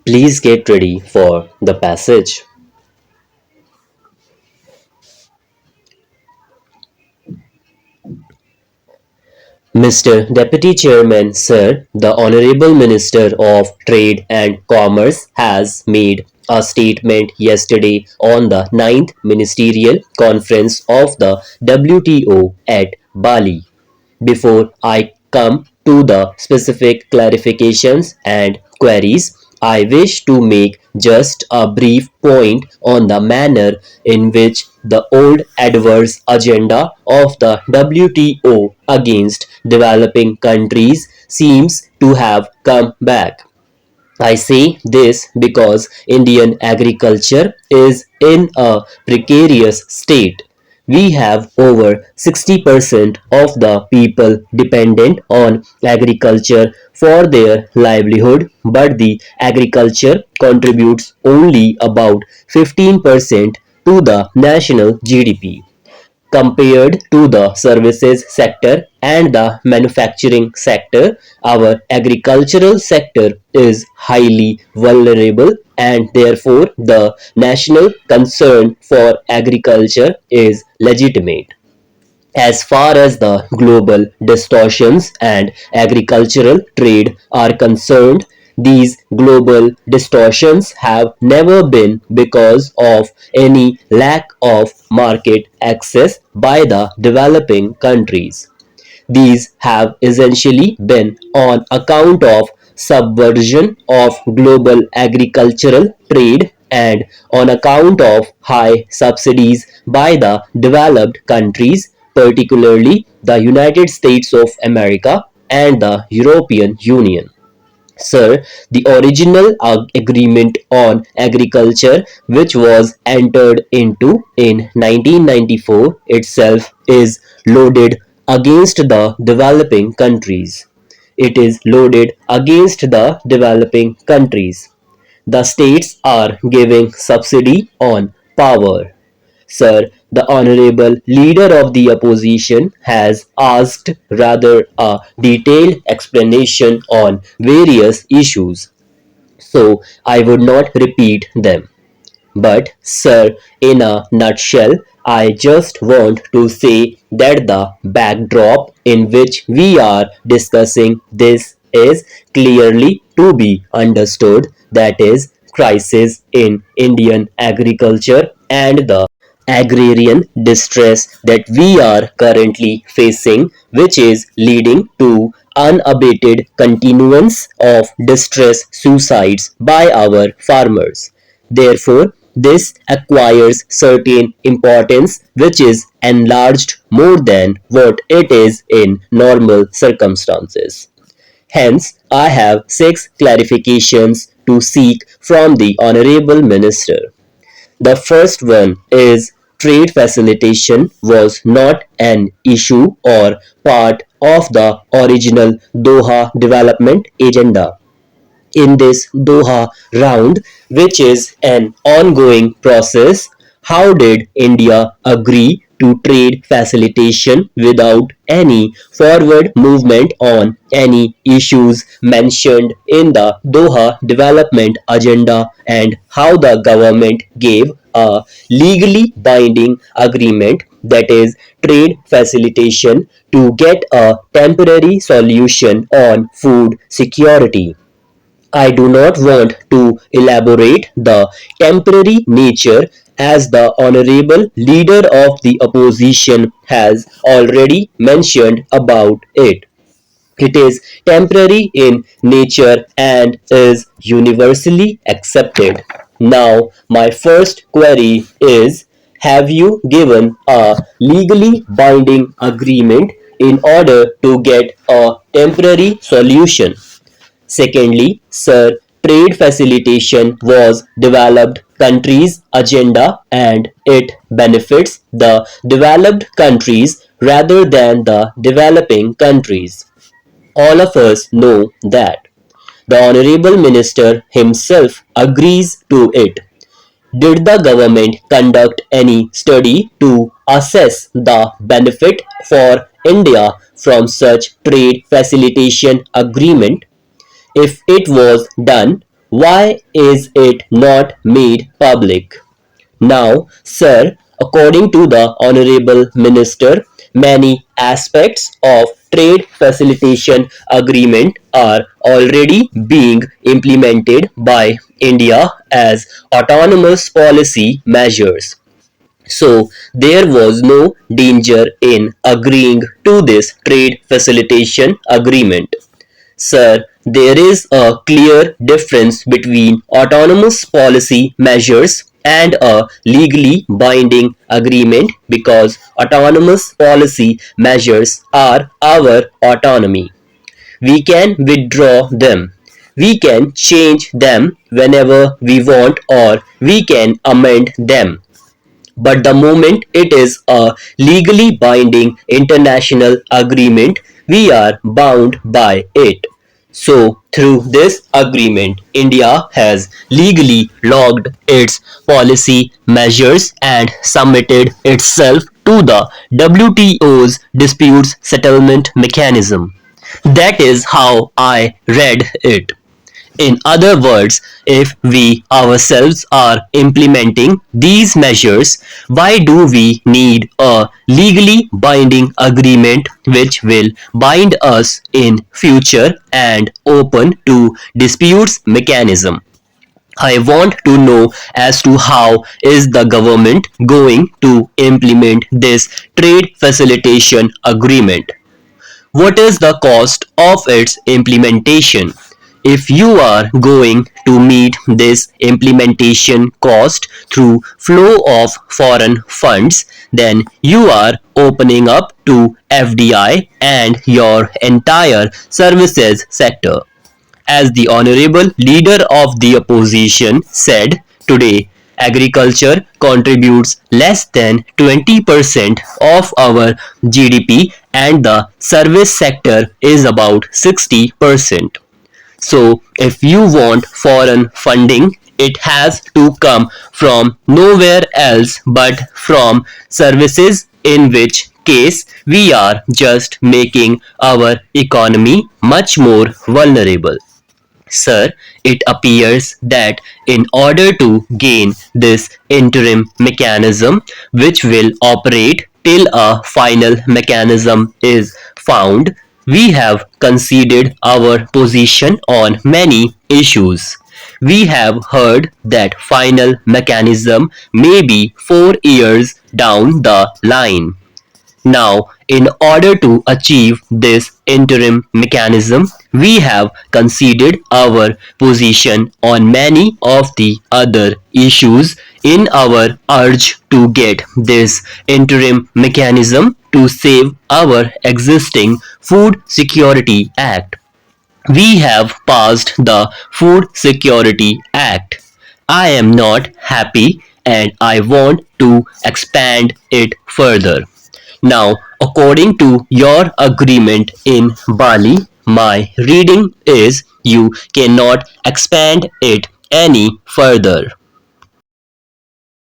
Please get ready for the passage. Mr. Deputy Chairman, Sir, the Honorable Minister of Trade and Commerce has made a statement yesterday on the ninth Ministerial Conference of the WTO at Bali. Before I come to the specific clarifications and queries, I wish to make just a brief point on the manner in which the old adverse agenda of the WTO against developing countries seems to have come back. I say this because Indian agriculture is in a precarious state. We have over 60% of the people dependent on agriculture for their livelihood, but the agriculture contributes only about 15% to the national GDP. Compared to the services sector and the manufacturing sector, our agricultural sector is highly vulnerable, and therefore the national concern for agriculture is legitimate. As far as the global distortions and agricultural trade are concerned, these global distortions have never been because of any lack of market access by the developing countries. These have essentially been on account of subversion of global agricultural trade and on account of high subsidies by the developed countries, particularly the United States of America and the European Union. Sir, the original agreement on agriculture, which was entered into in 1994, itself is loaded against the developing countries. It is loaded against the developing countries. The states are giving subsidy on power. Sir, the Honorable Leader of the Opposition has asked rather a detailed explanation on various issues, so I would not repeat them. But, sir, in a nutshell, I just want to say that the backdrop in which we are discussing this is clearly to be understood, that is, crisis in Indian agriculture and the agrarian distress that we are currently facing, which is leading to unabated continuance of distress suicides by our farmers. Therefore, this acquires certain importance which is enlarged more than what it is in normal circumstances. Hence, I have six clarifications to seek from the Honorable Minister. The first one is trade facilitation was not an issue or part of the original Doha development agenda. In this Doha round, which is an ongoing process, how did India agree to trade facilitation without any forward movement on any issues mentioned in the Doha development agenda, and how the government gave a legally binding agreement, that is trade facilitation, to get a temporary solution on food security. I do not want to elaborate the temporary nature, as the Honorable Leader of the Opposition has already mentioned about it. It is temporary in nature and is universally accepted. Now, my first query is, have you given a legally binding agreement in order to get a temporary solution? Secondly, Sir, trade facilitation was developed countries' agenda and it benefits the developed countries rather than the developing countries. All of us know that. The Honorable Minister himself agrees to it. Did the government conduct any study to assess the benefit for India from such trade facilitation agreement? If it was done, Why is it not made public? Now, sir, according to the Honorable Minister, many aspects of trade facilitation agreement are already being implemented by India as autonomous policy measures. So there was no danger in agreeing to this trade facilitation agreement. Sir, there is a clear difference between autonomous policy measures and a legally binding agreement because autonomous policy measures are our autonomy. We can withdraw them. We can change them whenever we want or we can amend them. But the moment it is a legally binding international agreement, we are bound by it. So, through this agreement, India has legally logged its policy measures and submitted itself to the WTO's disputes settlement mechanism. That is how I read it. In other words, if we ourselves are implementing these measures, why do we need a legally binding agreement which will bind us in future and open to disputes mechanism? I want to know as to how is the government going to implement this trade facilitation agreement. What is the cost of its implementation? If you are going to meet this implementation cost through flow of foreign funds, then you are opening up to FDI and your entire services sector. As the honorable leader of the opposition said today, agriculture contributes less than 20% of our GDP and the service sector is about 60%. So if you want foreign funding, it has to come from nowhere else but from services, in which case we are just making our economy much more vulnerable. Sir, it appears that in order to gain this interim mechanism, which will operate till a final mechanism is found, we have conceded our position on many issues. We have heard that final mechanism may be 4 years down the line. Now, in order to achieve this interim mechanism, we have conceded our position on many of the other issues in our urge to get this interim mechanism to save our existing Food Security Act. We have passed the Food Security Act. I am not happy and I want to expand it further. Now, according to your agreement in Bali, my reading is you cannot expand it any further.